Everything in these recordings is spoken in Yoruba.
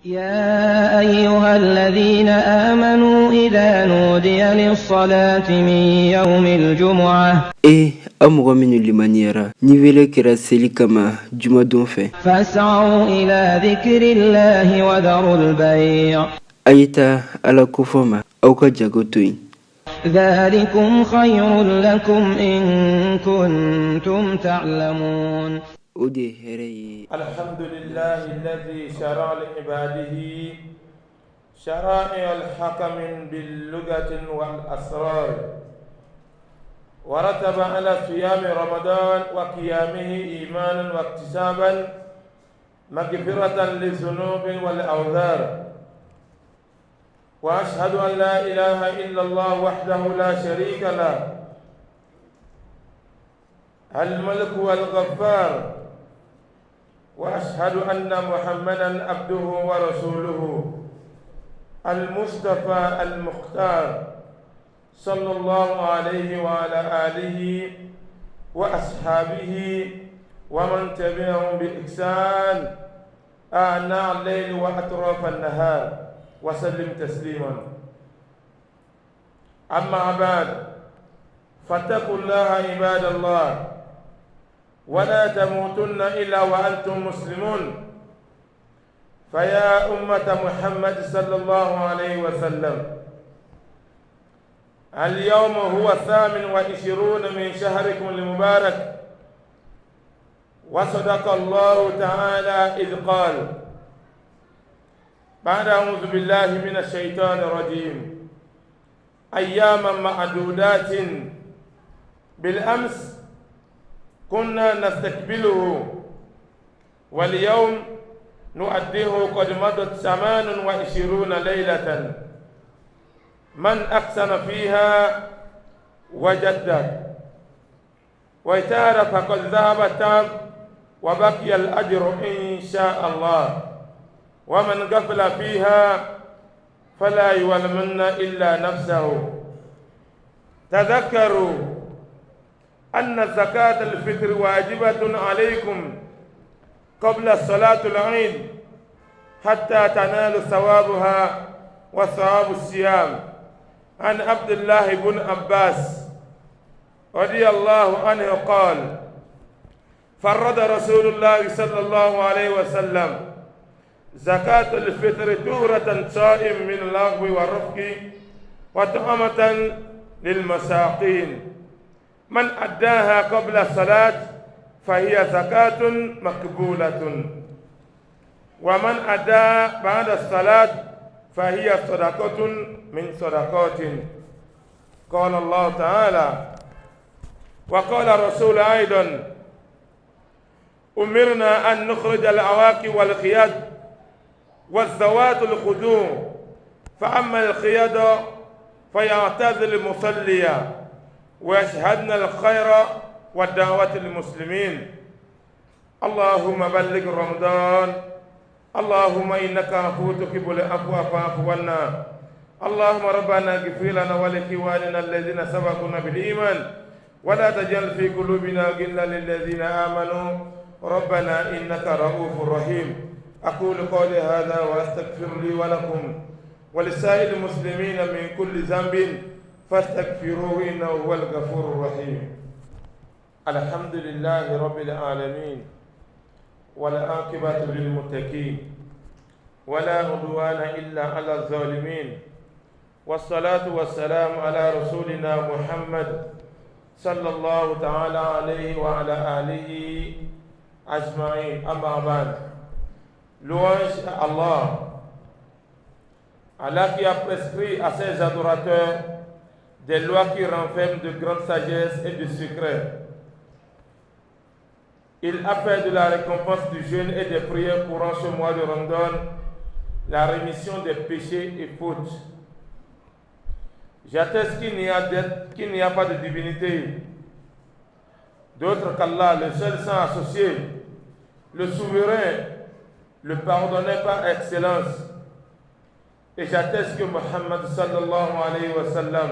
يا أيها الذين آمنوا إذا نودي للصلاة من يوم الجمعة أمغو من المانيرا نيفيلك راسلي كما جمعة في فاسعوا إلى ذكر الله وذروا البيع أيتا على كفوما أو كجاغوتوين ذلكم خير لكم إن كنتم تعلمون. الحمد لله الذي شرع لعباده شرائع الحكم باللغة والأسرار ورتب على صيام رمضان وقيامه إيمانا واكتسابا مغفرة للذنوب والأوزار وأشهد أن لا إله إلا الله وحده لا شريك له الملك والغفار وأشهد أن محمدًا عبده ورسوله المصطفى المختار صلى الله عليه وعلى آله وأصحابه ومن تبعهم بإحسان آناء الليل وأطراف النهار وسلم تسليما. أما بعد فاتقوا الله عباد الله ولا تموتن إلا وأنتم مسلمون. فيا أمة محمد صلى الله عليه وسلم اليوم هو 28 من شهركم المبارك وصدق الله تعالى إذ قال بعد أعوذ بالله من الشيطان الرجيم أياما معدودات بالأمس كنا نستقبله واليوم نؤديه قد مضت 28 ليلة من أحسن فيها وجد ويتعرف فقد ذهب التعب وبقي الأجر إن شاء الله ومن غفل فيها فلا يلومن إلا نفسه. تذكروا أن زكاة الفطر واجبة عليكم قبل صلاة العيد حتى تنالوا ثوابها وثواب الصيام. عن عبد الله بن عباس رضي الله عنه قال فرض رسول الله صلى الله عليه وسلم زكاة الفطر طهرة صائم من اللغو والرفق وطعمة للمساكين من أداها قبل الصلاة فهي زكاة مقبولة ومن أداها بعد الصلاة فهي صدقة من صدقات. قال الله تعالى وقال الرسول أيضا أمرنا أن نخرج العواقي والخياط والذوات الخدوع فأما الخياط فيعتزل المصلي ويشهدن الخير والدعوة للمسلمين. اللهم بلغ رمضان اللهم إنك عفو تحب العفو فاعف عنا. اللهم ربنا اغفر لنا ولإخواننا الذين سبقونا بالإيمان ولا تجعل في قلوبنا غلا للذين آمنوا ربنا إنك رؤوف رحيم. أقول قولي هذا وأستغفر لي ولكم ولسائر المسلمين من كل ذنب فاستغفروه إنه هو الغفور الرحيم. الحمد لله رب العالمين والعاقبة للمتقين ولا عدوان إلا على الظالمين والصلاة والسلام على رسولنا محمد صلى الله تعالى عليه وعلى آله أجمعين. أما بعد, louange à Allah qui a prescrit à ses adorateurs des lois qui renferment de grande sagesse et de secret. Il a fait de la récompense du jeûne et des prières courant ce mois de Ramadan la rémission des péchés et fautes. J'atteste qu'il n'y a pas de divinité d'autre qu'Allah, le seul sans associé, le souverain, le pardonné par excellence. Et j'atteste que Muhammad sallallahu alayhi wa sallam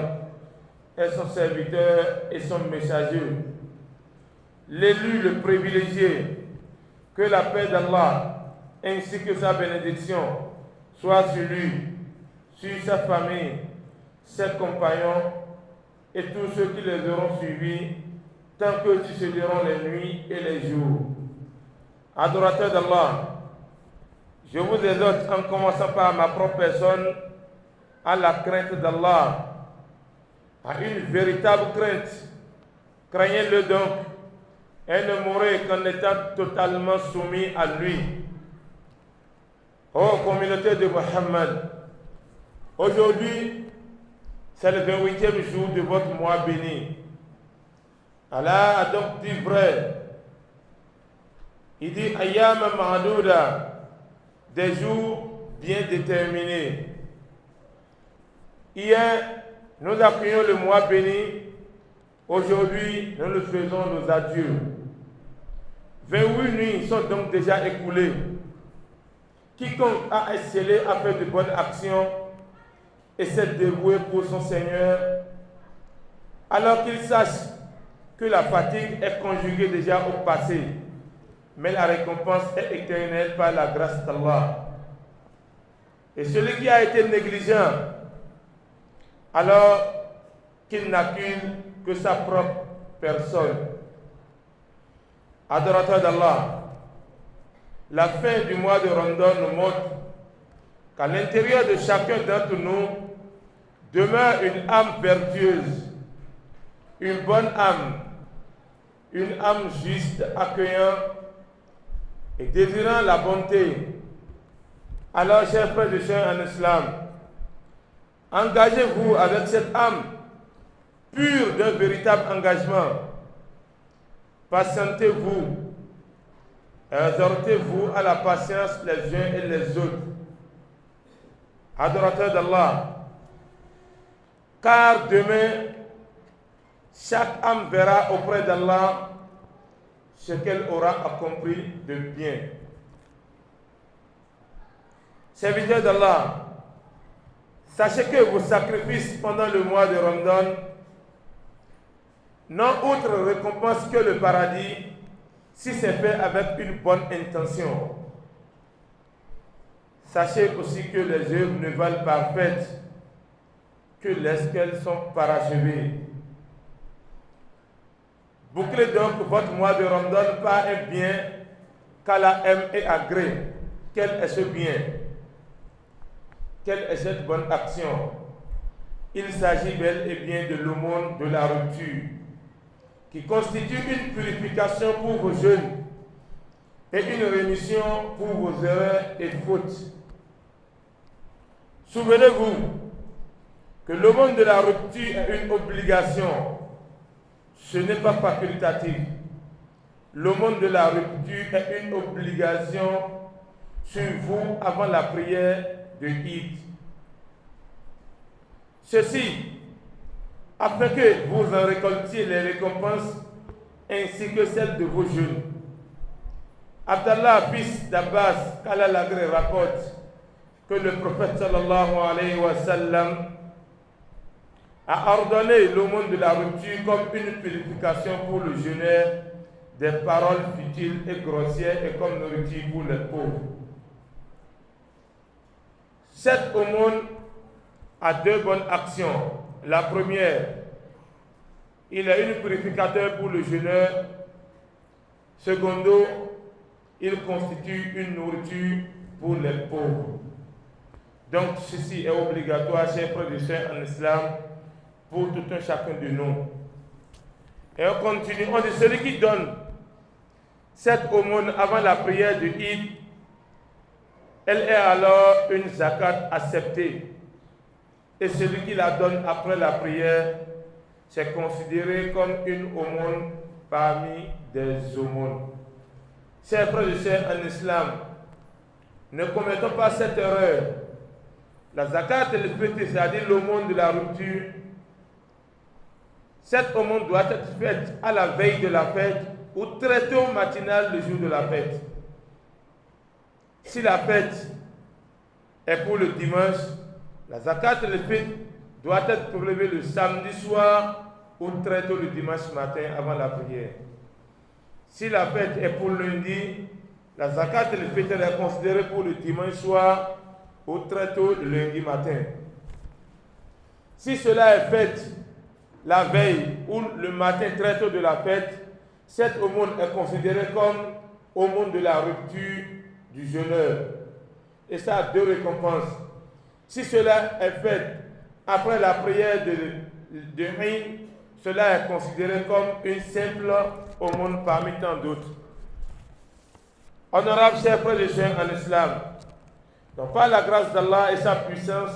est son serviteur et son messager, l'élu, le privilégié, que la paix d'Allah ainsi que sa bénédiction soit sur lui, sur sa famille, ses compagnons et tous ceux qui les auront suivis, tant que tu suivront les nuits et les jours. Adorateurs d'Allah, je vous exhorte en commençant par ma propre personne à la crainte d'Allah, à une véritable crainte. Craignez-le donc et ne mourrez qu'en étant totalement soumis à lui. Ô communauté de Muhammad, aujourd'hui, c'est le 28e jour de votre mois béni. Allah a donc dit vrai. Il dit Ayyam Ma'adouda, des jours bien déterminés. Hier, nous accueillons le mois béni. Aujourd'hui, nous le faisons nos adieux. 28 nuits sont donc déjà écoulées. Quiconque a excellé a fait de bonnes actions et s'est dévoué pour son Seigneur, alors qu'il sache que la fatigue est conjuguée déjà au passé, mais la récompense est éternelle par la grâce d'Allah. Et celui qui a été négligent, alors qu'il n'accuse que sa propre personne. Adorateur d'Allah, la fin du mois de Ramadan nous montre qu'à l'intérieur de chacun d'entre nous demeure une âme vertueuse, une bonne âme, une âme juste, accueillante et désirant la bonté. Alors, chers frères et sœurs en islam, engagez-vous avec cette âme pure d'un véritable engagement. Patientez-vous, exhortez-vous à la patience les uns et les autres. Adorateurs d'Allah, car demain, chaque âme verra auprès d'Allah ce qu'elle aura accompli de bien. Serviteurs d'Allah, sachez que vos sacrifices pendant le mois de Ramadan n'ont autre récompense que le paradis si c'est fait avec une bonne intention. Sachez aussi que les œuvres ne valent parfaites que lorsqu'elles sont parachevées. Bouclez donc votre mois de Ramadan par un bien qu'Allah aime et agrée. Quel est ce bien? Quelle est cette bonne action? Il s'agit bel et bien de l'aumône de la rupture, qui constitue une purification pour vos jeûnes et une rémission pour vos erreurs et fautes. Souvenez-vous que l'aumône de la rupture est une obligation. Ce n'est pas facultatif. L'aumône de la rupture est une obligation sur vous avant la prière de Eid. Ceci afin que vous en récoltiez les récompenses ainsi que celles de vos jeûnes. Abdallah, fils d'Abbas, qu'Allah l'agrée, rapporte que le prophète sallallahu alayhi wa sallam a ordonné l'aumône de la rupture comme une purification pour le jeûneur des paroles futiles et grossières et comme nourriture pour les pauvres. Cette aumône a deux bonnes actions. La première, il est une purificateur pour le jeûneur. Secondo, il constitue une nourriture pour les pauvres. Donc ceci est obligatoire, chers frères et sœurs en islam, pour tout un chacun de nous. Et on continue, on dit celui qui donne cette aumône avant la prière de Eid, elle est alors une zakat acceptée. Et celui qui la donne après la prière, c'est considéré comme une aumône parmi des aumônes. Chers frères et sœurs en islam, ne commettons pas cette erreur. La zakat et le fitr, c'est-à-dire l'aumône de la rupture, cette aumône doit être faite à la veille de la fête ou très tôt matinal le jour de la fête. Si la fête est pour le dimanche, la zakat et le fitr doit être prélevée le samedi soir ou très tôt le dimanche matin avant la prière. Si la fête est pour lundi, la zakat et le fitr est considérée pour le dimanche soir ou très tôt le lundi matin. Si cela est fait la veille ou le matin très tôt de la fête, cette aumône est considérée comme aumône de la rupture du jeûneur. Et ça a deux récompenses. Si cela est fait après la prière de Eid, cela est considéré comme une simple aumône parmi tant d'autres. Honorables chers frères et sœurs en islam, donc par la grâce d'Allah et sa puissance,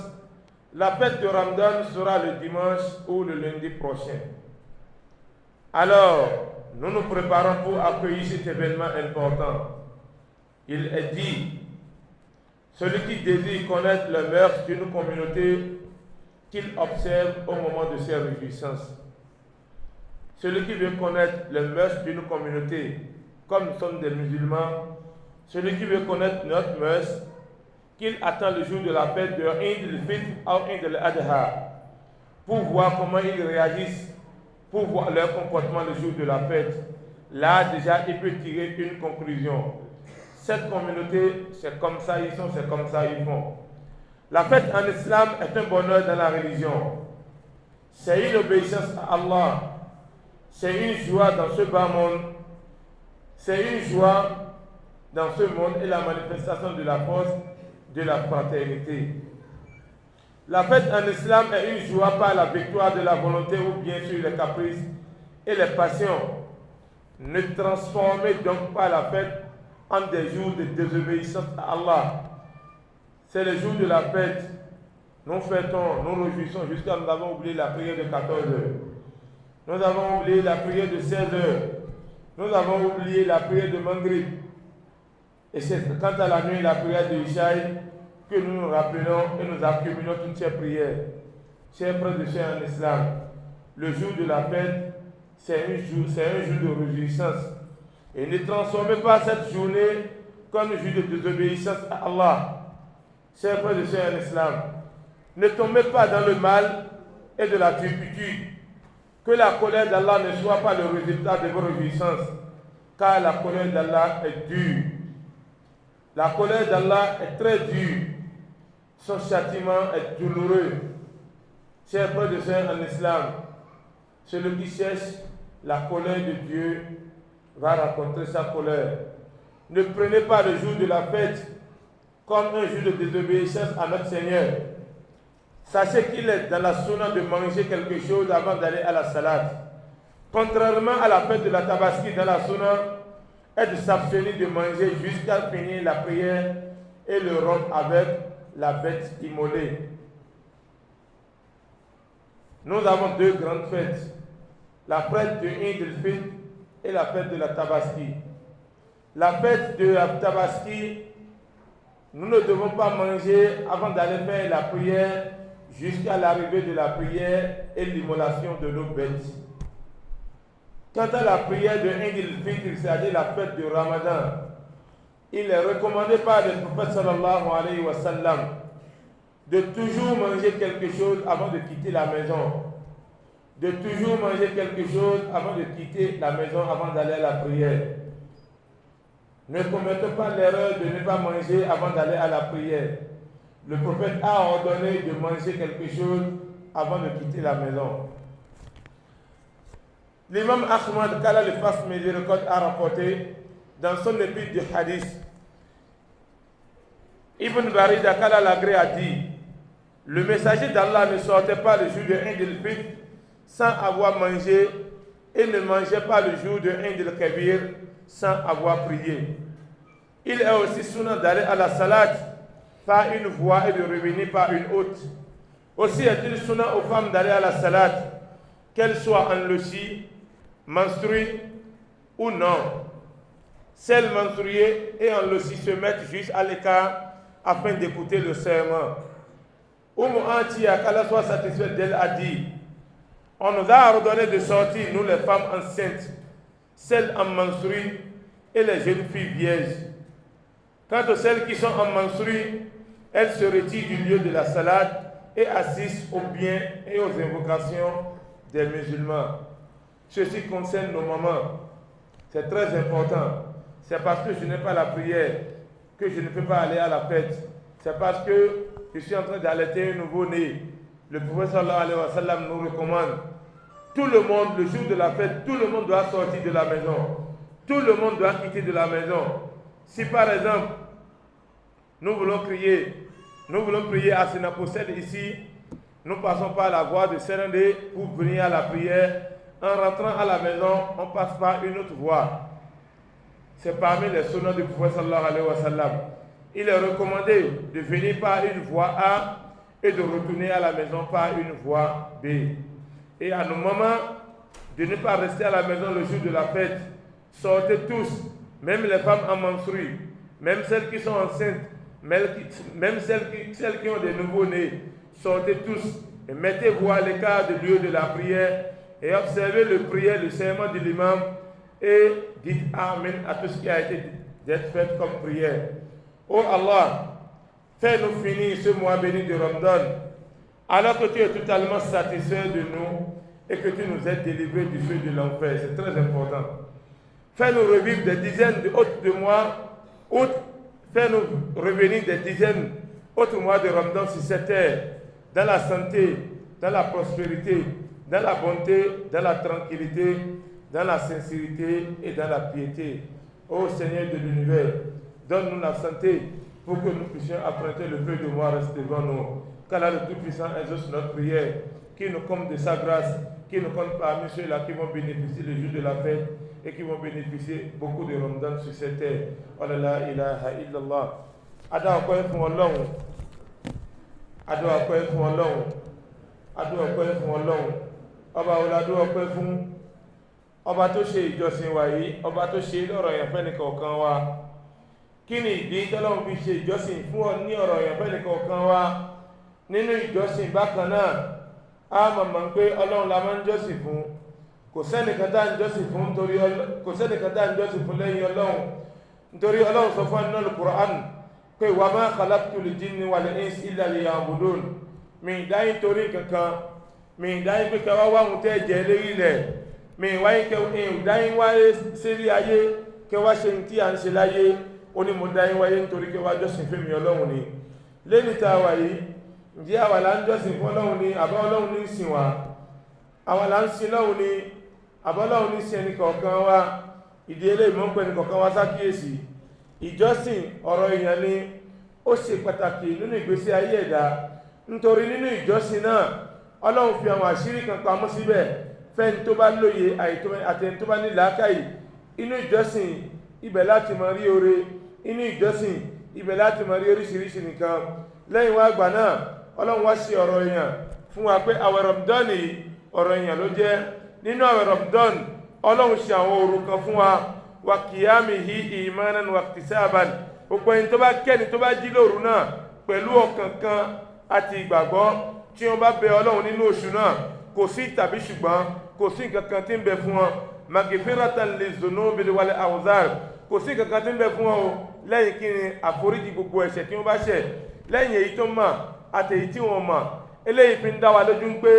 la fête de Ramadan sera le dimanche ou le lundi prochain. Alors, nous nous préparons pour accueillir cet événement important. Il est dit, celui qui désire connaître le mœurs d'une communauté qu'il observe au moment de ses réjouissances. Celui qui veut connaître les mœurs d'une communauté, comme nous sommes des musulmans, celui qui veut connaître notre mœurs, qu'il attend le jour de la fête de Eid al-Fitr ou Eid al-Adha, pour voir comment ils réagissent, pour voir leur comportement le jour de la fête. Là, déjà, il peut tirer une conclusion. Cette communauté, c'est comme ça ils sont, c'est comme ça ils font. La fête en islam est un bonheur dans la religion. C'est une obéissance à Allah. C'est une joie dans ce bas monde. C'est une joie dans ce monde et la manifestation de la force de la fraternité. La fête en islam est une joie par la victoire de la volonté ou bien sûr les caprices et les passions. Ne transformez donc pas la fête en des jours de désobéissance à Allah. C'est le jour de la fête. Nous fêtons, nous réjouissons jusqu'à nous avons oublié la prière de 14 heures. Nous avons oublié la prière de 16 heures. Nous avons oublié la prière de Maghrib. Et c'est quant à la nuit, la prière de Ishaï, que nous nous rappelons et nous accumulons toutes ces prières. Chers frères et sœurs en islam, le jour de la fête, c'est un jour de réjouissance. Et ne transformez pas cette journée comme un jour de désobéissance à Allah. Chers frères et sœurs en islam, ne tombez pas dans le mal et de la turpitude. Que la colère d'Allah ne soit pas le résultat de vos réjouissances, car la colère d'Allah est dure. La colère d'Allah est très dure. Son châtiment est douloureux. Chers frères et sœurs en islam, celui qui cherche la colère de Dieu va rencontrer sa colère. Ne prenez pas le jour de la fête comme un jour de désobéissance à notre Seigneur. Sachez qu'il est dans la sunna de manger quelque chose avant d'aller à la salade. Contrairement à la fête de la Tabaski, dans la sunna est de s'abstenir de manger jusqu'à finir la prière et le rompre avec la bête immolée. Nous avons deux grandes fêtes, la fête de Eid al-Fitr et la fête de la Tabaski. La fête de la Tabaski, nous ne devons pas manger avant d'aller faire la prière jusqu'à l'arrivée de la prière et l'immolation de nos bêtes. Quant à la prière de Eid al-Fitr, c'est-à-dire la fête du Ramadan, il est recommandé par le prophète sallallahu alayhi wa sallam de toujours manger quelque chose avant de quitter la maison. De toujours manger quelque chose avant de quitter la maison, avant d'aller à la prière. Ne commettez pas l'erreur de ne pas manger avant d'aller à la prière. Le prophète a ordonné de manger quelque chose avant de quitter la maison. L'imam Ahmad, qu'Allah le fasse miséricorde, a rapporté dans son épître du hadith. Ibn Barida, qu'Allah l'agrée, a dit: le messager d'Allah ne sortait pas le jour de Eid al-Fitr sans avoir mangé et ne mangeait pas le jour de Eid al-Kabir sans avoir prié. Il est aussi sunnah d'aller à la salade par une voie et de revenir par une autre. Aussi est-il sunnah aux femmes d'aller à la salade, qu'elles soient en lochi, menstruées ou non. Celles menstruées et en lochi se mettent juste à l'écart afin d'écouter le serment. Antia, qu'Allah soit satisfaite d'elle, a dit: on nous a ordonné de sortir, nous les femmes enceintes, celles en menstrues et les jeunes filles vierges. Quant à celles qui sont en menstrues, elles se retirent du lieu de la salade et assistent aux biens et aux invocations des musulmans. Ceci concerne nos mamans. C'est très important. C'est parce que je n'ai pas la prière que je ne peux pas aller à la fête. c'est parce que je suis en train d'allaiter un nouveau-né. Le prophète sallallahu alayhi wa sallam nous recommande, tout le monde, le jour de la fête, tout le monde doit sortir de la maison. Tout le monde doit quitter de la maison. Si par exemple, nous voulons prier à Sénapossède ici, nous passons par la voie de Sénandé pour venir à la prière. En rentrant à la maison, on passe par une autre voie. C'est parmi les sunnahs du prophète sallallahu alayhi wa sallam. Il est recommandé de venir par une voie A et de retourner à la maison par une voie B. Et à nos moments, de ne pas rester à la maison le jour de la fête. Sortez tous, même les femmes en menstrues, même celles qui sont enceintes, même celles qui ont des nouveaux-nés. Sortez tous et mettez-vous à l'écart du lieu de la prière et observez le serment de l'imam et dites Amen à tout ce qui a été fait comme prière. Oh Allah, fais-nous finir ce mois béni de Ramadan alors que tu es totalement satisfait de nous et que tu nous aides délivrés du feu de l'enfer. C'est très important. Fais-nous revivre des dizaines de mois, fais-nous revenir des dizaines d'autres mois de Ramadan sur cette terre, dans la santé, dans la prospérité, dans la bonté, dans la tranquillité, dans la sincérité et dans la piété. Ô Seigneur de l'univers, donne-nous la santé pour que nous puissions affronter le peu de mois resté devant nous. Qu'Allah le Tout-Puissant exauce notre prière, qui nous compte de sa grâce, qui nous compte parmi ceux-là qui vont bénéficier le jour de la fête et qui vont bénéficier beaucoup de Ramadan sur cette terre. Oh la ilaha illallah. Ada ọpẹ́ fún Ọlọ́run. Ada ọpẹ́ fún Ọlọ́run. Ada ọpẹ́ fún Ọlọ́run. Ọba oladu ọpẹ́ fún. Ọba tó ṣe ìjọsìn wa yìí, ọba tó ṣe lọ́rọ̀ yẹn fẹ́ nìkọ̀ọ̀kan wa. Kí ni ìdí tọ́lọ́run fi ṣe ìjọsìn fún ọ ní ọ̀rọ̀ yẹn fẹ́ nìkọ̀ọ̀kan wa? Nínú ìjọsìn bákan náà, a mọ̀ pé Ọlọ́run la máa ń jọ́sìn fún. Kò sẹ́nìkan tá ń jọ́sìn fún lẹ́yìn Ọlọ́run. Nítorí Ọlọ́run sọ fún nínú Al-Qur'an pé wa ma khalaqtul jinna wal insa illa liya'budun. Mi dáyìn torí kankan, mi dáyìn pé kẹwàá wà ń tẹ́ jẹ́ lérí ilẹ̀, mi dáyìn wáyé sírí ayé kẹwàá ṣe tí a ń ṣe láyé, ó ní mo dáyìn wáyé nítorí kẹwàá jọ́sìn fún mi Ọlọ́run ni. Lẹ́ni tá a wà yìí, ǹjẹ́ àwa là ń jọ́sìn fún Ọlọ́run ni àbá Ọlọ́run ní sìn wa? Àwa là ń sìn Ọlọ́run ni àbá Ọlọ́run ní sìn ẹnìkọ̀ọ̀kan wa? Ìdí eléyìí mọ́ ń pẹ́ ẹnìkọ̀ọ̀kan wa sákíyèsí. Ìjọsìn ọ̀rọ̀ èèyàn ni ó ṣe pàtàkì nínú ìgbésí ayé ẹ̀dá. Nítorí nínú ìjọsìn náà, Ọlọ́run fi àwọn àṣírí kan pamọ́ síbẹ̀ fẹ́ni tó bá lóye àtẹni tó bá ní làákàyè. Inú ìjọsìn ibẹ̀ láti máa rí oore, inú ìjọsìn ibẹ̀ láti máa rí oríṣiríṣi nǹkan. Lẹ́yìn wá àgbà náà, Ọlọ́run wá ṣe ọ̀rọ̀ èèyàn fún wa pé àwẹ̀ Ramadan ọ̀rọ̀ èèyàn ló jẹ́. Nínú àwẹ̀ Ramadan, Ọlọ́run ṣe àwọn òru kan fún wa qiyamihi imanan wa ihtisaban. Gbogbo ẹni tó bá kẹ́ni tó bá jí lóru náà pẹ̀lú ọkàn kan àti ìgbàgbọ́ tí wọ́n bá bẹ Ọlọ́run nínú oṣù náà, kò sí tàbí ṣùgbọ́n, kò sí nǹkan kan tí ń bẹ fún wọn. Maghfiratan lizunubi wal awzar. Kò sí nǹkan kan tí ń bẹ fún wọn o lẹ́yìn kí ni àforíjì gbogbo ẹ̀ṣẹ̀ tí wọ́n bá ṣẹ̀, lẹ́yìn èyí tó mọ̀ àti èyí tí wọ́n mọ̀. Eléyìí fi ń dá wa lójú pé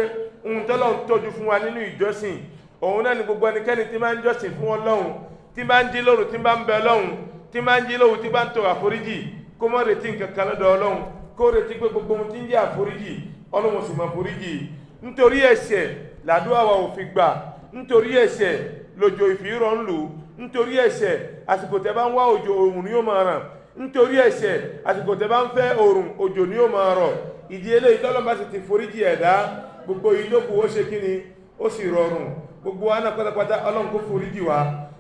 ohun tọ́lọ́run tọ́jú fún wa nínú ìjọsìn, òun náà ni gbogbo ẹnikẹ́ni tí máa ń jọ́sìn fún Ọlọ́run, tí máa ń jí lóru, tí máa ń bẹ Ọlọ́run, tí máa ń jí lóru, tí máa ń tọrọ àforíjì, kó má retí nǹkan kan lọ́dọ̀ Ọlọ́run, kó retí pé gbogbo ohun tí ń jẹ́ àforíjì Ọlọ́run sì máa foríjì. Nítorí ẹ̀ṣẹ̀ làdúrà wa ò fi gbà, nítorí ẹ̀ṣẹ̀ lòjò ìfìrọ̀ ń lù, nítorí ẹ̀ṣẹ̀ àsìkò tẹ́ bá ń wá òjò òòrùn ni yóò máa ràn, nítorí ẹ̀ṣẹ̀ àsìkò tẹ́ bá ń fẹ́ òòrùn òjò ni yóò máa rọ̀. Ìdí eléyìí tọ́lọ́run bá sì ti foríjì ẹ̀dá, gbogbo yìí tó kù ó ṣe kí ni, ó sì rọrùn. Gbogbo wa náà pátápátá Ọlọ́run kó foríjì wa.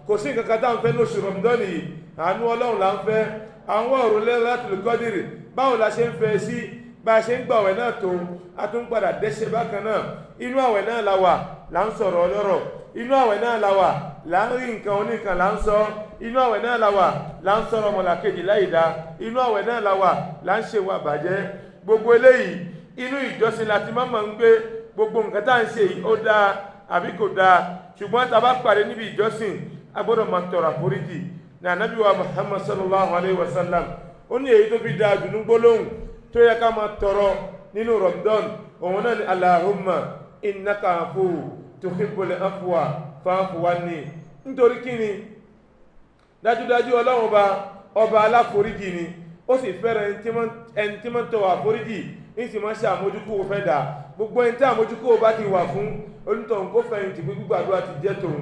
Kò sí nǹkan kan tá à ń fẹ́ lóṣù Ramadan yìí, àánú Ọlọ́run là ń fẹ́. Àwọn ọ̀rọ̀ Laylatul Qadr báwo la ṣe ń fẹ́ sí, bá a ṣe ń gbà àwẹ̀ náà tó, a tún padà dẹ́ṣẹ̀ bákan náà. Inú àwẹ̀ náà la wà là ń sọ̀rọ̀ ọlọ́rọ̀, inú àwẹ̀ náà la wà là ń rí nǹkan oníkan là ń sọ, inú àwẹ̀ náà la wà là ń sọ̀rọ̀ ọmọlàkejì láìda, inú àwẹ̀ náà la wà là ń ṣe wà bàjẹ́. Gbogbo eléyìí inú ìjọsìn láti má mọ̀ ń pé gbogbo nǹkan tá à ń ṣe yìí ó dáa àbí kò dáa, ṣùgbọ́n tá a bá pàdé níbi ìjọsìn a gbọ́dọ̀ máa tọrọ àforíjì. Ní Ànábì wa Muhammad sallallahu alayhi wa sallam, ó ní èyí tó fi dáa jù ní gbólóhùn tó yẹ ká máa tọrọ nínú Ramadan, òun náà ni Allahumma innaka afuwwun tuhibbul afwa fa'fu anni. Nítorí kí ni? Dájúdájú Ọlọ́run ọba aláforíjì ni, ó sì fẹ́ràn ẹni tí máa ń tọrọ àforíjì ní sì máa ń ṣe àmójúkúrò fẹ́ dà gbogbo ẹni tí àmójúkúrò bá ti wà fún onítọ̀hún kó fẹ̀yìntì pé gbígbàdúrà ti jẹ́ tòun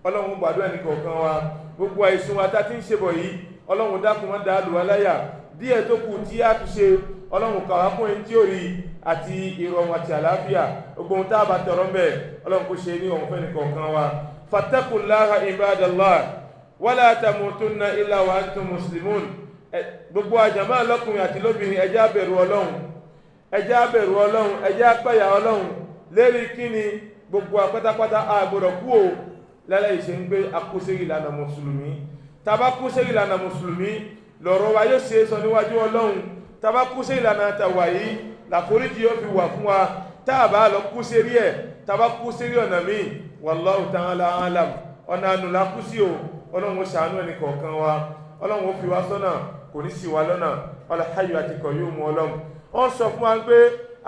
ọlọ́run gbàdúrà ẹnì kọ̀ọ̀kan wa gbogbo àìsùn wa tá ti ń ṣe bọ̀ yìí ọlọ́run dákun má dá lù wá láyà díẹ̀ tó kù tí a tún ṣe ọlọ́run kàwá fún ẹni tí ó rí àti ìrọ̀rùn àti àlàáfíà gbogbo ohun tá a bá tọrọ ń bẹ̀ ọlọ́run kò ṣe ní ọ̀hún fẹ́ni kọ̀ọ̀kan wa fattaqullaha ibadallah wala tamutunna illa wa antum muslimun gbogbo àjàmá lọ́kùnrin àti lóbìnrin ẹjẹ́ abẹ̀rù ọlọ́run ẹjẹ́ apẹ́yà ọlọ́run lérí kíni gbogbo apátápátá àgbọ̀dọ̀ kú o lálẹ́ ìṣe ń gbé akúṣẹ́rì ìlànà mùsùlùmí tàbá kúṣẹ́rì ìlànà mùsùlùmí lọ́rọ̀ wa yóò ṣe sọ níwájú ọlọ́run tàbá kúṣẹ́rì ìlànà àtàwà yìí làforíjì yóò fi wà fún wa tàbá lọ kúṣẹ́rì ẹ̀ tàbá kúṣẹ́rì ọ̀nà míì wallahu ta'ala alam ọ̀nà ànùlá kúṣí o ọlọ́run ó ṣàánú ẹnì kọ̀ọ̀kan wa ọlọ́run ó fi wá sọ́nà kò ní sí wa lọ́nà Al-Hayyu àti Qayyum ọlọ́run ó sọ fún wa pé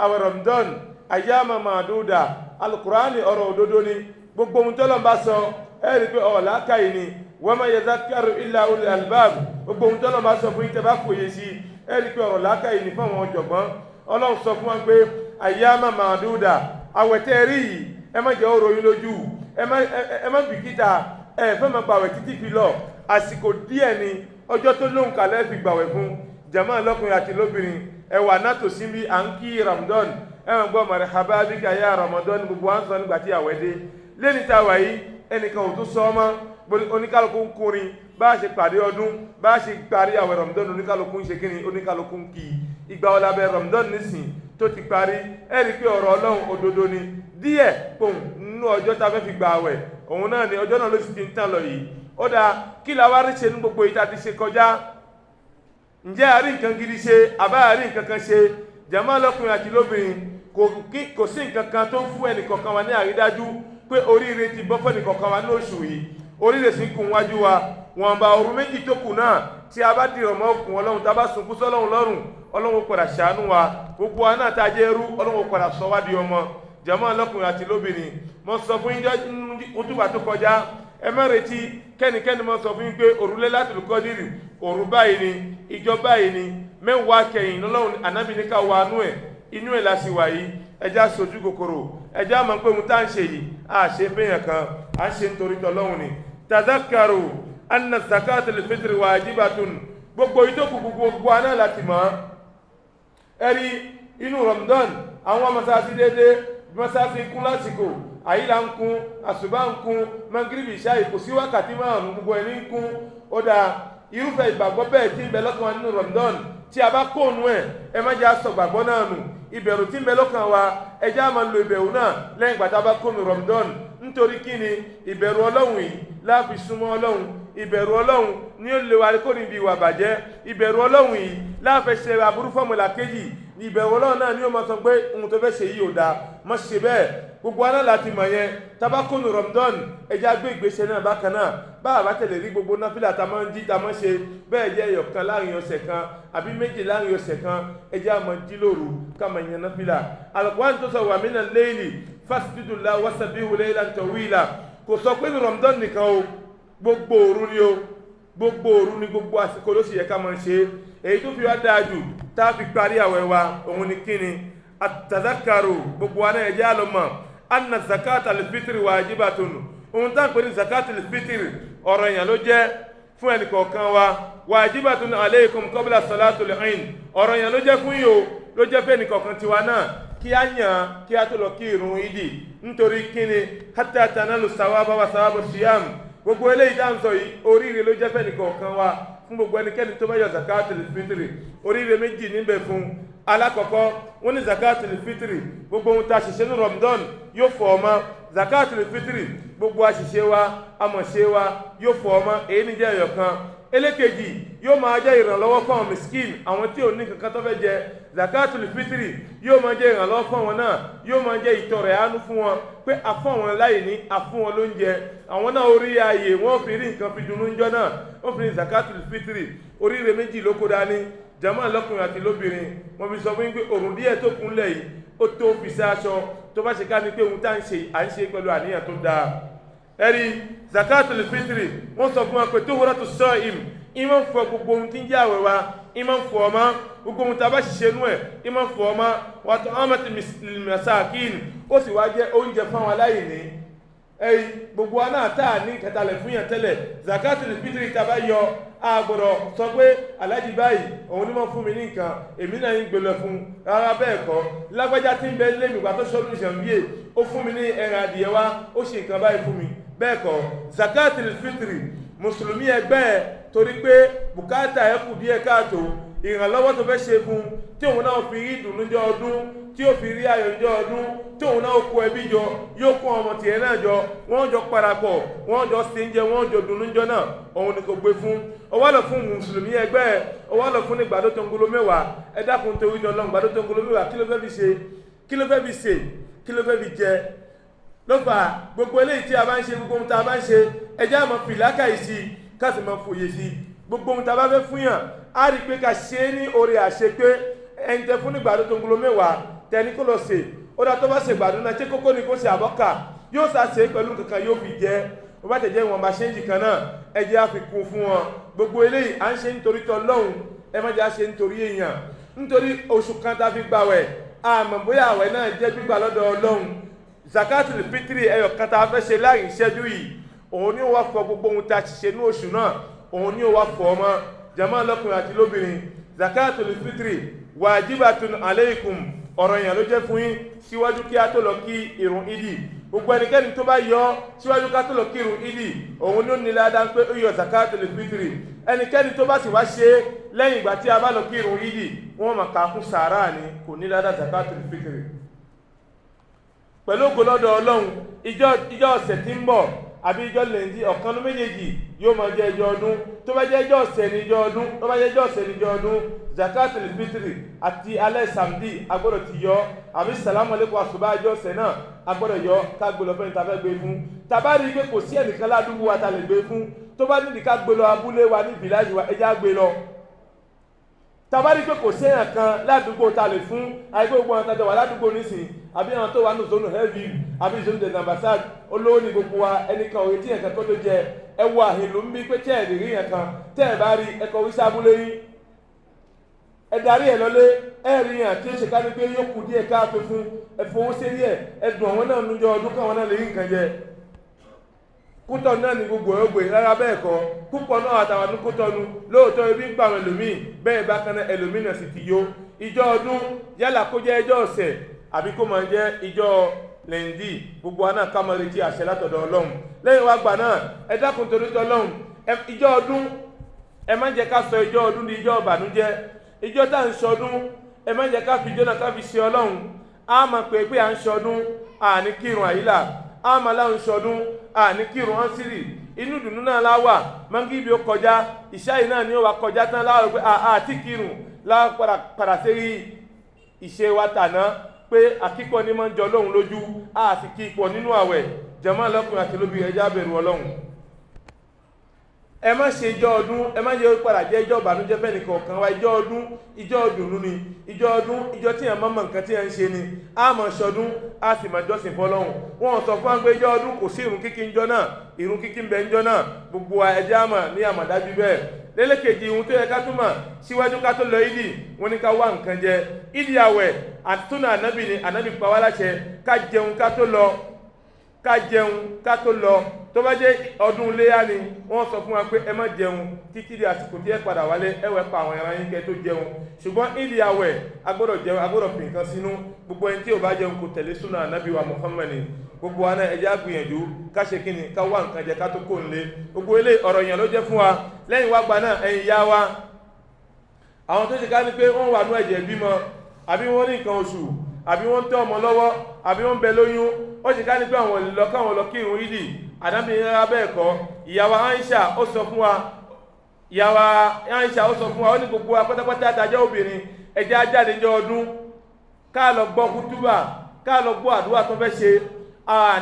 àwẹ̀ Ramadan ayyama ma'duda Al-Qur'ani ọ̀rọ̀ òdodo ni gbogbo ohun tọ́lọ́n bá sọ ẹ̀rí pé ọ̀lá káyì ni wa ma yadhakkaru illa ulul albab gbogbo ohun tọ́lọ́n bá sọ fún yín tẹ́ bá fòye sí ẹ̀rí pé ọ̀lá káyì ni fún àwọn ọ̀jọ̀gbọ́n ọlọ́run sọ fún wa pé ayyama ma'duda àwẹ̀tẹ́ rí yìí ẹ má jẹ́ ó ròyìn lójú ẹ má bìkítà ẹ fẹ́ máa gbàwẹ̀ títí fi lọ àsìkò díẹ̀ ni ọjọ́ tó lóhùn kalẹ̀ fi gbàwẹ̀ fún jàmáà lọ́kùnrin àti lóbìnrin ẹwà náà tó sí bí à ń kí Ramadan ẹwọ̀n gbọ́ marhaba bika ya Ramadan gbogbo à ń sọ nígbà tí àwẹ̀ dé lẹ́ni tá a wà yìí ẹnìkan ò tún sọ ọmọ oníkálukú ń kúrin bá a ṣe pàdé ọdún bá a ṣe parí àwẹ̀ Ramadan oníkálukú ń ṣe kíni oníkálukú ń kì í ìgbà ọ̀làbẹ̀ Ramadan nísìn tó ti parí ẹ̀rí pé ọ̀rọ̀ Ọlọ́run òdodo ni díẹ̀ pòun nínú ọjọ́ tá a fẹ́ fi gbà àwẹ̀ òun náà ni ọjọ́ náà ló sì ti ń tàn lọ yìí ó dáa kí la wá rí ṣe ní gbogbo ìta ti ṣe kọjá ǹjẹ́ a rí nǹkan gidi ṣe àbá a rí nǹkan kan ṣe jàmáà lọ́kùnrin àti lóbìnrin kò sí nǹkan kan tó ń fún ẹnìkọ̀ọ̀kan wa ní àrídájú pé oríire ti bọ́ fún ẹnìkọ̀ọ̀kan wa ní oṣù yìí oríire sì kún wájú wa wọn bá òru méjì tó kù náà tí a bá dìrọ̀ mọ́ òkun ọlọ́run tá a bá sunkún sọ́lọ́run lọ́rùn ọlọ́run padà ṣàánú wa gbogbo wa náà tá a jẹ́ ẹrú ọlọ́run padà sọ wá di ọmọ jàmáà lọ́kùnrin àti lóbìnrin mo sọ fún yín ojúbà tó kọjá ẹ má retí kẹ́nikẹ́ni mo sọ fún yín pé òrùlé Lailatul Qadri òru báyìí ni ìjọ báyìí ni mẹ́wàá kẹyìn lọ́lọ́run ànábì ní ká wà nú ẹ̀ inú ẹ̀ la sì wà yìí ẹjá sojú kòkòrò ẹjá mọ̀ pé ohun tá à ń ṣe yìí a ṣe fẹ́yàn kan à ń ṣe nítorí tọ́lọ́run ni tazakkaru anna zakatul fitri wajibatun gbogbo ìtókù gbogbo aná láti mọ̀ ẹ̀rí inú Ramadan àwọn masáàsì dédé masáàsì kún lásìkò àyílà ń kún àsùbá ń kún mangiribi ìṣáì kò sí wákàtí márùn-ún gbogbo ẹni ń kún ó dáa irúfẹ́ ìgbàgbọ́ bẹ́ẹ̀ tí ń bẹ lọ́kàn wa nínú Ramadan tí a bá kóònù ẹ̀ ẹ má jẹ́ àsọ gbàgbọ́ náà nù ìbẹ̀rù tí ń bẹ lọ́kàn wa ẹ jẹ́ á máa lo ìbẹ̀rù náà lẹ́yìn ìgbà tá a bá kóònù Ramadan nítorí kí ni ìbẹ̀rù Ọlọ́run yìí láàfi súnmọ́ Ọlọ́run ìbẹ̀rù Ọlọ́run ni ó lè wa kó níbi ìwà bàjẹ́ ìbẹ̀rù Ọlọ́run yìí láàfẹ́ ṣe aburú fọ́mùlà kejì ìbẹ̀rù Ọlọ́run náà ni ó máa sọ pé ohun tó fẹ́ ṣe yìí ò dáa má ṣe bẹ́ẹ̀ gbogbo aná láti mọ̀ yẹn tabakonu Ramadan ẹjẹ́ agbé ìgbésẹ̀ náà bákan náà bá àbá tẹ̀lé rí gbogbo náfìlà tá a máa ń jí tá a máa ń ṣe bẹ́ẹ̀ jẹ́ ẹyọ̀kan láàrin ọ̀sẹ̀ kan àbí méjì láàrin ọ̀sẹ̀ kan ẹjẹ́ àmọ́ jí lóru ká máa yan náfìlà Al-Qur'an tó sọ wa mina al-layli fasjudu lahu wasabbihu laylan tawila kò sọ pé ní Ramadan nìkan o gbogbo òru ni o gbogbo òru ni gbogbo àsìkò ló sì yẹ ká máa ṣe èyí tó fi wá dáa jù tá a fi parí àwẹ̀ wa òun ni kíni at-tadhakkaru gbogbo wa náà ẹjẹ́ àlọ́mọ̀ anna zakata al-fitri wajibatun ohun tá ń pè ní zakata al-fitri ọ̀rọ̀ èèyàn ló jẹ́ fún ẹnì kọ̀ọ̀kan wa wajibatun alaykum qabla salatul Eid ọ̀rọ̀ èèyàn ló jẹ́ fún yìí o ló jẹ́ fún ẹnì kọ̀ọ̀kan tiwa náà kí á yàn kí á tó lọ kí irun ìdí nítorí kíni hatta tanalu sawaba wa sawabu siyam gbogbo eléyìí tá ń sọ yìí oríire ló jẹ́ fún ẹnì kọ̀ọ̀kan wa fún gbogbo ẹnikẹ́ni tó bá yọ zakata al-fitri oríire méjì níbẹ̀ fún alákọ̀ọ́kọ́ wọ́n ní zakatul fitri gbogbo ohun tá a ṣiṣẹ́ ní Ramadan yóò fọ̀ ọmọ zakatul fitri gbogbo àṣìṣe wa àmọ̀ṣe wa yóò fọ̀ ọmọ èyí ní jẹ́ ẹ̀yọ̀kan ẹlẹ́kejì yóò máa jẹ́ ìrànlọ́wọ́ fún àwọn miskin àwọn tí ò ní kankan tó fẹ́ jẹ zakatul fitri yóò máa jẹ́ ìrànlọ́wọ́ fún àwọn náà yóò máa jẹ́ ìtọrẹ àánú fún wọn pé àfún àwọn aláìní àfún wọn lóúnjẹ àwọn náà orí ààyè wọn fi rí nǹkan fi dùnnú ńjọ́ náà wọn fi ní zakatul fitri oríire méjì ló kó dání jama lọ́kùnrin àti lóbìnrin wọ́n fi sọ fún yín pé òrùn díẹ̀ tó kúnlẹ̀ yìí ó tó fi sí aṣọ tó bá ṣe ká ní pé ohun tá à ń ṣe pẹ̀lú àníyàn tó dáa ẹ̀rí zakatul fitri wọ́n sọ fún wa pé tuhuratu sa'im ìmọ̀ fọ gbogbo ohun tí ń jẹ́ àwẹ̀ wa ìmọ̀ fọ ọmọ gbogbo ohun tí a bá ṣiṣẹ́ nú ẹ̀ ìmọ̀ fọ ọmọ wa ta'amatul masakin ó sì wá jẹ́ oúnjẹ fún àwọn aláìní ẹ̀yìn gbogbo wa náà tá à ní kẹtàlẹ̀ fún yàn tẹ́lẹ̀ zakatul fitri tá a bá yọ àgbọ̀dọ̀ sọ pé aláàjì báyìí òun ní mọ́ fún mi ní nǹkan èmi náà ń gbèlè fún rárá bẹ́ẹ̀ kọ́ lágbájá tí ń bẹ lé mi gbà tó ṣọdún ìṣàmbíyè ó fún mi ní ẹran adìyẹ wá ó ṣe nǹkan báyìí fún mi bẹ́ẹ̀ kọ́ zakatul fitri mùsùlùmí ẹgbẹ́ ẹ̀ torí pé bùkátà ẹ̀ kù díẹ̀ káàtó ìrànlọ́wọ́ tó fẹ́ ṣe fún tí òun náà fi rí ìdùnnú jọ ọdún tí ó fi rí ayọ̀ jọ ọdún tí òun náà kó ẹbí jọ yóò kó ọmọ tiẹ̀ náà jọ wọ́n jọ parapọ̀ wọ́n jọ sí ń jẹ wọ́n jọ dùnnú jọ náà òun ni kò gbé fún ọwọ́ lọ fún mùsùlùmí ẹgbẹ́ ẹ̀ ọwọ́ lọ fún ní gbàdó tó ń gbolo mẹ́wàá ẹ dákun torí jọ lọ gbàdó tó ń gbolo mẹ́wàá kí ló fẹ́ fi ṣe kí ló fẹ́ fi ṣe kí ló fẹ́ fi jẹ ló fà gbogbo eléyìí tí a bá ń ṣe gbogbo ohun tá a bá ń ṣe ẹjẹ́ àmọ́ fìlákà yìí sí ká sì máa fòye sí gbogbo ohun tá a bá fẹ́ fún yàn á rí i pé ká ṣe é ní oore àṣepé ẹni tẹ fún ní gbàdó tó ń gbolo mẹ́wàá tẹni kó lọ ṣe ó dá tó bá ṣe gbàdó náà ṣé kókó ni kó ṣe àbọ́kà yóò sá ṣe pẹ̀lú kankan yóò fi jẹ́ ó bá tẹ̀jẹ́ ìwọ̀nba ṣéǹjì kan náà ẹ jẹ́ àfikún fún wọn gbogbo eléyìí à ń ṣe nítorí tọlọ́hun ẹ má jẹ́ à ṣe nítorí èèyàn nítorí oṣù kan tá a fi gbàwẹ̀ àmọ́ bóyá àwẹ̀ náà jẹ́ gbígbà lọ́dọ̀ Ọlọ́hun zakatul fitri ẹyọ kan tá a fẹ́ ṣe láàrin ìṣẹ́jú yìí òun ni ó wá fọ gbogbo ohun tá a ti ṣe ní oṣù náà òun ni ó wá fọ ọmọ jàmá lọ́kùnrin àti lóbìnrin zakatul fitri wajibatun aleikum ọ̀rọ̀ èèyàn ló jẹ́ fún yín síwájú kí a tó lọ kí ìrun ìdí gbogbo ẹnikẹ́ni tó bá yọ síwájú ká tó lọ kí ìrun ìdí òun ló ní ládàá pé ó yọ zakatul fitri ẹnikẹ́ni tó bá sì wá ṣe lẹ́yìn ìgbà tí a bá lọ kí ìrun ìdí wọ́n máa kà fún sàárà ni kò ní ládàá zakatul fitri pẹ̀lú ògo lọ́dọ̀ Ọlọ́run ìjọ ọ̀sẹ̀ tí ń bọ̀ àbí ìjọ lẹ́ndí ọ̀kan ló méjèèjì yóò máa jẹ́ ìjọ ọdún tó bá jẹ́ ìjọ ọ̀sẹ̀ ní ìjọ ọdún tó bá jẹ́ ìjọ ọ̀sẹ̀ ní ìjọ ọdún zakatul fitri àti alẹ́ sàmdì agbọ́dọ̀ ti yọ àbí sàlámù alẹ́kùn àṣùbá ìjọ ọ̀sẹ̀ náà agbọ́dọ̀ yọ ká gbé lọ fẹ́ni tá fẹ́ gbé fún tàbá rí i pé kò sí ẹnìkan ládùúgbò wa tá lè gbé fún tó bá nídìí ká gbé lọ abúlé wa ní village wa ẹjá gbé lọ tàbá rí i pé kò sí èèyàn kan ládùúgbò tá lè fún àìpé gbogbo àwọn tàjọ wà ládùúgbò nísìnyí àbí àwọn tó wà ní zonu heavy àbí zonu de nambasad olówó ní gbogbo wa ẹnìkan òye tí yẹn kan tó ló jẹ ẹwọ àhìlú ń bí pé tẹ́ ẹ̀ lè rí yẹn kan tẹ́ ẹ̀ bá rí ẹkọ̀ wí sábúlé yín ẹ darí ẹ lọlé ẹ rí yẹn tí ó ṣe ká ní pé yóò kù díẹ̀ káàtó fún ẹfowó sí rí ẹ ẹdùn àwọn náà nújọ ọdún káwọn náà lè rí nǹkan jẹ kútọ̀ náà ní gbogbo ọgbẹ̀ rárá bẹ́ẹ̀ kọ́ púpọ̀ náà àtàwọn ní kútọ̀nu lóòótọ́ ebi ń gbàwọn ẹlòmíì bẹ́ẹ̀ bá kan ẹlòmíì náà sì ti yó ìjọ ọdún yálà kó jẹ́ ìjọ ọ̀sẹ̀ àbí kó máa jẹ́ ìjọ lẹ́ndì gbogbo wa náà ká máa retí àṣẹ látọ̀dọ̀ Ọlọ́run lẹ́yìn wá gbà náà ẹ dákun torí tọlọ́run ìjọ ọdún ẹ má jẹ́ ká sọ ìjọ ọdún di ìjọ ìbànújẹ́ ìjọ tá à ń ṣọdún ẹ má jẹ́ ká fi ìjọ náà ká fi ṣe Ọlọ́run á máa pè pé à ń ṣọdún àní kírun àyílà á máa láwọn ṣọdún àní kírun ánsírì inú dùnú náà láwà mangi bí ó kọjá ìṣáyìí náà ni ó wà kọjá tán láwà pé àti kírun láwà padà sérí ìṣe wa tàná pé àkíkọ́ ní máa ń jọ Ọlọ́run lójú a sì kí ipò nínú àwẹ̀ jàmá lọ́kùnrin àti lóbìnrin ẹjá bẹ̀rù Ọlọ́run ẹ má ṣe ìjọ ọdún ẹ má jẹ́ padà jẹ́ ìjọ ìbànújẹ́ fẹ́ni kọ̀ọ̀kan wa ìjọ ọdún ìjọ ìdùnnú ni ìjọ ọdún ìjọ tí yẹn máa mọ nǹkan tí yẹn ń ṣe ni a máa ṣọdún a sì máa jọ́sìn fọ́lọ́run wọn sọ fún wa pé ìjọ ọdún kò sí ìrun kíkí ńjọ náà ìrun kíkí ń bẹ ńjọ náà gbogbo ẹjẹ́ àmà ní àmàdájú bẹ́ẹ̀ lẹ́lẹ́kejì ihun tó yẹ ká túmọ̀ síwájú ká tó lọ ìdí wọn ní ká wá nǹkan jẹ ìdí àwẹ̀ àtúnà ànábì ni ànábì pa wá láṣẹ ká jẹun ká tó lọ tó bá jẹ́ ọdún iléyá ni wọ́n sọ fún wa pé ẹ má jẹun títí di àsìkò tí ẹ padà wálé ẹ wẹ́ pa àwọn ẹran yín kẹ́ tó jẹun ṣùgbọ́n ìdí àwẹ̀ agbọ́dọ̀ jẹun agbọ́dọ̀ fi nǹkan sínú gbogbo ẹni tí ò bá jẹun kò tẹ̀lé súnà ànábì wa Muhammad gbogbo wa náà ẹ jẹ́ á gbìyànjú ká ṣe kíni ká wá nǹkan jẹ ká tó kó nílé gbogbo ilé ọ̀rọ̀ yẹn ló jẹ́ fún wa lẹ́yìn wá gba náà ẹ̀yin yá wa àwọn tó ṣe ká ní pé wọ́n wà ní ẹ̀jẹ̀ bímọ àbí wọ́n ní nǹkan oṣù àbí wọ́n tẹ́ ọmọ lọ́wọ́ àbí wọ́n bẹ lóyún ó ṣe ká ní pé àwọn ìlọ káwọn lọ kírun ìdí àdámi rárá bẹ́ẹ̀ kọ́ ìyàwó Aisha ó sọ fún wa ó ní gbogbo wa pátápátá àtàjẹ́ obìnrin ẹ jẹ́ á jáde ní ọdún ká lọ gbọ́ kútúbà ká lọ gbọ́ àdúrà tó fẹ́ ṣe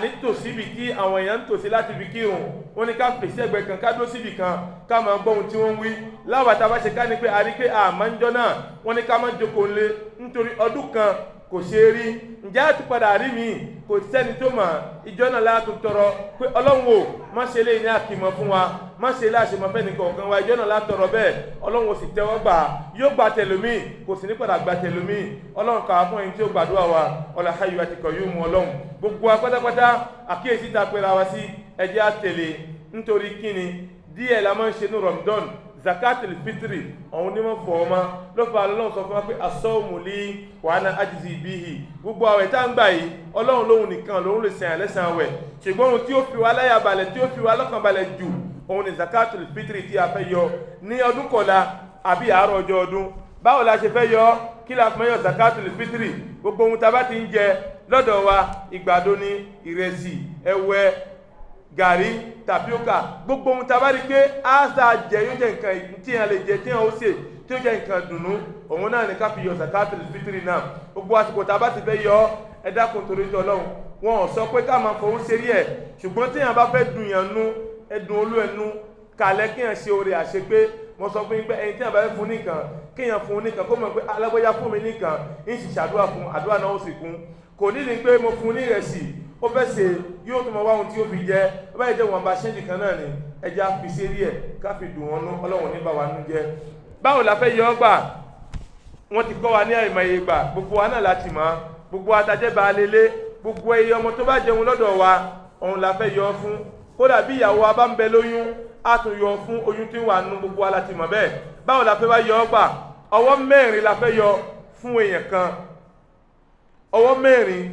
nítòsí ibi tí àwọn èèyàn ń tòsí láti fi kírun ó ní ká pèsè ẹgbẹ́ kan ká dó síbì kan ká máa gbọ́ ohun tí wọ́n ń wí láwọn àtàbá ṣe ká ní pé a rí pé àmọ́njọ́ náà wọ́n ní ká máa jókòó lé nítorí ọdún kan kò ṣe rí ǹjẹ́ àtúpadà rí mi kò sẹ́ni tó mọ̀ ìjọ náà láti tọrọ pé ọlọ́run ò má ṣe lè ní àkìmọ̀ fún wa má ṣe láṣẹ mọ́ fẹ́ nìkan wa ìjọ náà láti tọrọ bẹ́ẹ̀ ọlọ́run ò sì tẹ́wọ́ gbà yóò gba tẹlómi kò sì ní padà gba tẹlómi ọlọ́run kà á fún ẹni tí ó gbàdúrà wa ọlá hayyu àti kọ̀ yóò mú ọlọ́run gbogbo wa pátápátá àkíyèsí ta pera wa sí ẹjẹ́ àtẹ̀lé nítorí kíni díẹ̀ la máa ń ṣe ní Ramadan zakatul fitri àwọn onímọ̀ fọ̀ọ́mọ́ ló fa ọlọ́run sọ fún wa pé as-sawmu li wa ana ajzi bihi gbogbo àwẹ̀ tá ń gbà yìí ọlọ́run lóhun nìkan lóhun lè sẹ̀yàn lẹ́sàn àwẹ̀ ṣùgbọ́n ohun tí ó fi wa láyà balẹ̀ tí ó fi wa lọ́kàn balẹ̀ jù òun ni zakatul fitri tí a fẹ́ yọ ní ọdún kọ̀la àbí àárọ̀ ọjọ́ ọdún báwo la ṣe fẹ́ yọ kí la fẹ́ yọ zakatul fitri gbogbo ohun tá bá ti ń jẹ lọ́dọ̀ wa ìgbàdo ni ìrẹsì ẹ̀wẹ̀ gàrí tapioca gbogbo ohun tàbá rí pé áásà jẹ yóò jẹ nǹkan tí a lè jẹ tí a ó ṣe tí ó jẹ nǹkan dùnú òun náà ní ká fi yọ zakatul fitri náà gbogbo àsìkò tàbá ti fẹ́ yọ ẹ dákun torí tọlọ́hun wọn ò sọ pé ká máa fọwọ́ ṣe rí ẹ̀ ṣùgbọ́n tí a bá fẹ́ dùn yàn nú ẹdùn olú ẹnu kàlẹ́ kí yàn ṣe oore àṣepé mo sọ fún yín pé ẹni tí a bá fẹ́ fún nìkan kí yàn fún nìkan kó mọ̀ pé alágbèyá fún mi nìkan ń sì ṣàdúrà fún àdúrà náà ó sì kún kò ní ní pé mo fún ní ìrẹsì ó fẹ́ ṣe yóò tó mọ wá ohun tí ó fi jẹ ó bá yẹ jẹ́ wọn bá ṣẹ́ǹdì kan náà ni ẹja fi ṣe rí ẹ̀ ká fi dùn wọn nú ọlọ́run ní bá wa nú jẹ báwo la fẹ́ yọ ọ́ gbà wọ́n ti kọ́ wa ní àìmọye gbà gbogbo wa náà láti mọ̀ gbogbo atajẹ́ bá lélé gbogbo ẹyẹ ọmọ tó bá jẹun lọ́dọ̀ wa òun la fẹ́ yọ ọ́ fún kódà bí ìyàwó wa bá ń bẹ lóyún á tún yọ fún oyún tí wà nú gbogbo wa láti mọ̀ bẹ́ẹ̀ báwo la fẹ́ wá yọ ọ́ gbà ọwọ́ mẹ́rin la fẹ́ yọ fún èèyàn kan ọwọ́ mẹ́rin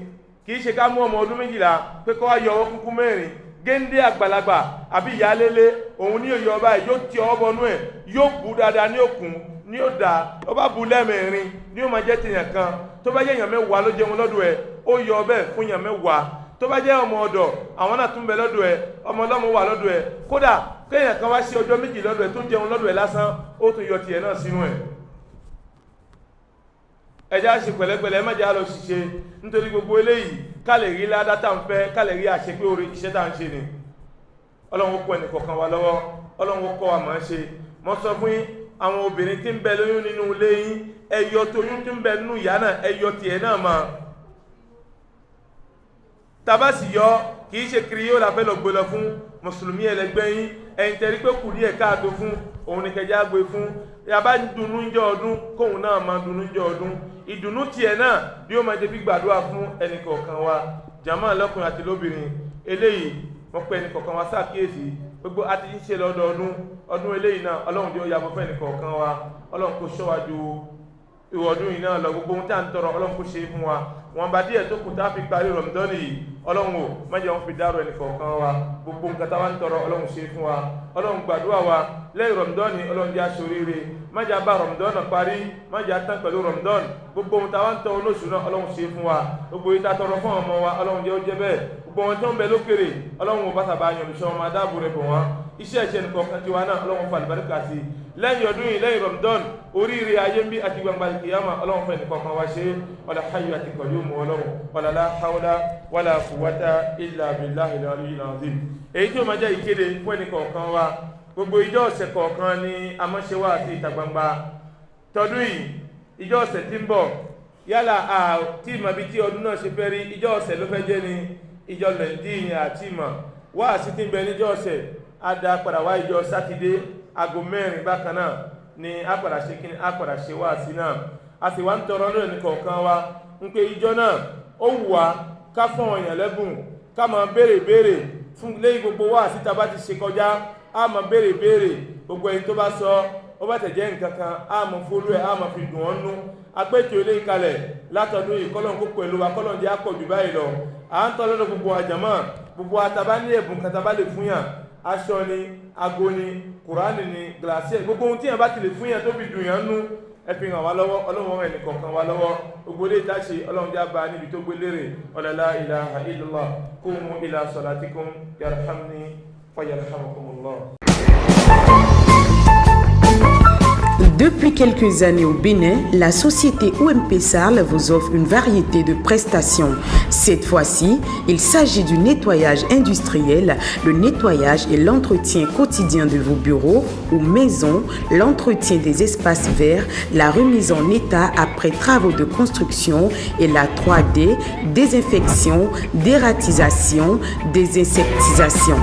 kìí ṣe ká mú ọmọ ọdún 12 pé kọ́ wá yọ ọwọ́ kúkú mẹ́rin géńdé àgbàlagbà àbí ìyálélé òun ní òyìn ọba yóò ti ọwọ́ bọnú ẹ̀ yóò bù dáadáa ní òkun ní ó dá ọba bù lẹ́mẹ̀rin ní ó máa jẹ́ tèèyàn kan tó bá jẹ́ èèyàn 10 ló jẹun lọ́dọ̀ ẹ̀ ó yọ ọbẹ̀ fún èèyàn 10 tó bá jẹ́ ọmọ ọ̀dọ̀ àwọn náà tún bẹ lọ́dọ̀ ẹ̀ ọmọ ọlọ́mọ wà lọ́dọ̀ ẹ̀ kódà kéèyàn kan wá sí ọjọ́ 2 lọ́dọ̀ ẹ̀ tó jẹun lọ́dọ̀ ẹ̀ lásán ó tún yọ tiẹ̀ náà sínú ẹ̀ ẹjá ṣe pẹ̀lẹ́pẹ̀lẹ́ mẹ́já lọ ṣiṣẹ́ nítorí gbogbo eléyìí ká lè rí ládátà ń fẹ́ ká lè rí àṣepé orí iṣẹ́ tá ń ṣe ni ọlọ́run kọ́ ẹnì kọ̀ọ̀kan wa lọ́wọ́ ọlọ́run kọ́ wa máa ṣe mọ́ sọ fún àwọn obìnrin tí ń bẹ lóyún nínú ilé yín ẹyọ tóyún tí ń bẹ nínú ìyá náà ẹyọ tiẹ̀ náà máa tàbá sì yọ kìí ṣe kiri yóò la fẹ́ lọ gbé lọ fún mùsùlùmí ẹlẹgbẹ́ yín ẹ̀yin tẹ́rí pé kù díẹ̀ káàtó fún òun ní kẹjá gbé fún yàbá dùnú ń jẹ ọdún kóhun náà máa dùnú ń jẹ ọdún ìdùnnú tiẹ̀ náà bí ó máa jẹ́ bí gbàdúrà fún ẹnì kọ̀ọ̀kan wa jàmáà lọ́kùnrin àti lóbìnrin eléyìí wọ́n pẹ́ ẹnì kọ̀ọ̀kan wa ṣàkíyèsí gbogbo àti ṣe lọ́dọọdún ọdún eléyìí náà ọlọ́run tí ó yàgò fún ẹnì kọ̀ọ̀kan wa ọlọ́run kò ṣọ́wájú ìwọ̀ ọdún yìí náà lọ gbogbo ohun tí a ń tọrọ ọlọ́run kò ṣe fún wa wọn bá díẹ̀ tó kù tá a fi parí rọ̀mùdọ́nì yìí ọlọ́run ò mẹ́jọ ń fi dárò ẹnì kọ̀ọ̀kan wa gbogbo nǹkan tá a wá ń tọrọ ọlọ́run ṣe fún wa ọlọ́run gbàdúrà wa lẹ́yìn rọ̀mùdọ́nì ọlọ́run jẹ́ aṣoríire mẹ́jọ bá rọ̀mùdọ́nì parí mẹ́jọ tán pẹ̀lú rọ̀mùdọ́nì gbogbo ohun tá a wá ń tọrọ lóṣù náà ọlọ́run ṣe fún wa gbogbo ìta tọrọ fún ọmọ wa ọlọ́run jẹ́ ó jẹ́ bẹ́ẹ̀ gbogbo wọn tó ń bẹ lókèrè ọlọ́run ò bá tàbá yan olùṣọ́ ọmọ adáàbò rẹ̀ bọ̀ wọ́n iṣẹ́ ìṣẹ́ nìkan tiwa náà ọlọ́run fa àlùbáríkà sí lẹ́yìn ọdún yìí lẹ́yìn rọ̀mùdọ́n oríire ayé ń bí àti gbangba ìkìyàmà ọlọ́run fẹ́ nìkan kan wá ṣe wala hayyu àti qayyum ọlọ́run wala la hawla wala quwwata illa billahi al-aliyyil azim èyí tí ó máa jẹ́ ìkéde fún ẹnìkọ̀ọ̀kan wa gbogbo ìjọ ọ̀sẹ̀ kọ̀ọ̀kan ní amọ́ṣẹ́wà àti ìta gbangba tọdún yìí ìjọ ọ̀sẹ̀ tí ń bọ̀ yálà àti ìmọ̀ bí tí ọdún náà ṣe fẹ́ rí ìjọ ọ̀sẹ̀ ló fẹ́ jẹ́ ní ìjọ lẹ́ndín àti ìmọ̀ wá àti tí ń bẹ níjọ ọ̀sẹ̀ á dá padà wá ìjọ sátidé aago 4 bákan náà ni a padà ṣe kí ni a padà ṣe wá sí náà a sì wá ń tọrọ lórí ẹnìkọ̀ọ̀kan wa ń pé ìjọ náà ó wù wá ká fún ọ̀yàn lẹ́bùn ká máa béèrè fún lẹ́yìn gbogbo wá síta bá ti ṣe kọjá á máa béèrè gbogbo ẹni tó bá sọ ó bá tẹ̀jẹ́ nǹkan kan á máa fólú ẹ̀ á máa fi dùn ọ́n nú agbẹ́tò ilé ìkalẹ̀ látọdún yìí kọ́lọ́n kó pẹ̀lú wa kọ́lọ́n jẹ́ àpọ̀ jù báyìí lọ à ń tọ́ lọ́dọ̀ gbogbo àjàmọ́ gbogbo àtàbá ní ẹ̀bùn kàtàbá lè fún yàn aṣọ ni ago ni kùránì ni gíláṣẹ́ gbogbo ohun tí yàn bá ti lè fún yàn tó fi dùn yàn nú ẹ fi hàn wá lọ́wọ́ ọlọ́run ẹnì kọ̀ọ̀kan wá lọ́wọ́ gbogbo ilé ìtaṣe ọlọ́run já bá níbi tó gbé lérè la ilaha illallah qumu ila salatikum yarhamni wa yarhamukumullah. Depuis quelques années au Bénin, la société OMP Sarl vous offre une variété de prestations. Cette fois-ci, il s'agit du nettoyage industriel, le nettoyage et l'entretien quotidien de vos bureaux ou maisons, l'entretien des espaces verts, la remise en état après travaux de construction et la 3D, désinfection, dératisation, désinsectisation.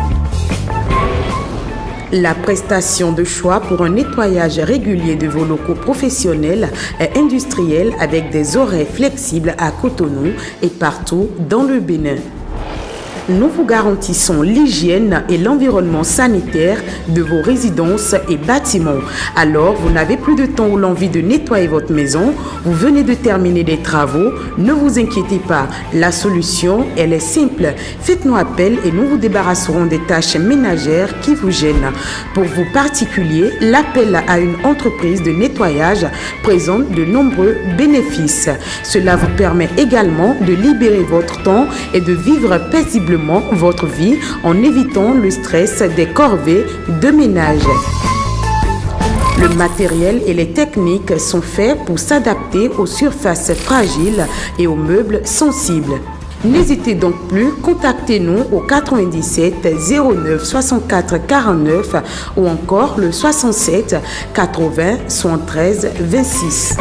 La prestation de choix pour un nettoyage régulier de vos locaux professionnels et industriels avec des horaires flexibles à Cotonou et partout dans le Bénin. Nous vous garantissons l'hygiène et l'environnement sanitaire de vos résidences et bâtiments. Alors, vous n'avez plus de temps ou l'envie de nettoyer votre maison, vous venez de terminer des travaux, ne vous inquiétez pas, la solution, elle est simple. Faites-nous appel et nous vous débarrasserons des tâches ménagères qui vous gênent. Pour vous particuliers, l'appel à une entreprise de nettoyage présente de nombreux bénéfices. Cela vous permet également de libérer votre temps et de vivre paisiblement votre vie en évitant le stress des corvées de ménage. Le matériel et les techniques sont faits pour s'adapter aux surfaces fragiles et aux meubles sensibles. N'hésitez donc plus, contactez-nous au 97 09 64 49 ou encore le 67 80 73 26.